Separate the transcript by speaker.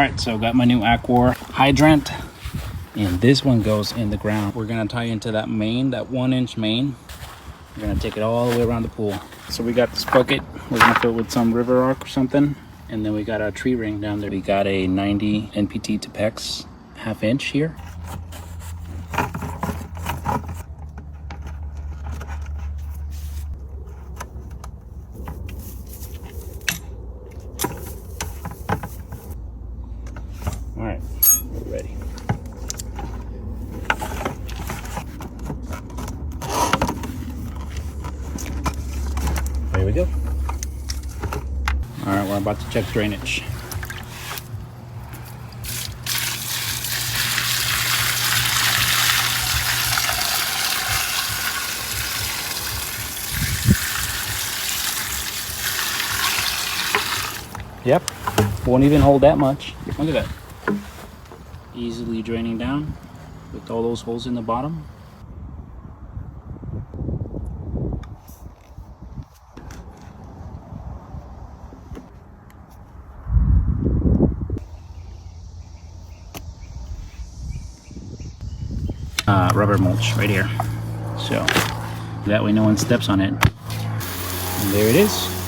Speaker 1: Alright, so got my new Aqua hydrant, and this one goes in the ground. We're gonna tie into that main, that 1-inch main. We're gonna take it all the way around the pool. So we got this bucket, we're gonna fill it with some river rock or something, and then we got a tree ring down there. We got a 90 NPT to PEX 1/2 inch here. All right, we're ready. There we go. All right, we're about to check drainage. Yep, won't even hold that much. Look at that. Easily draining down with all those holes in the bottom. Rubber mulch right here, so that way no one steps on it. And there it is.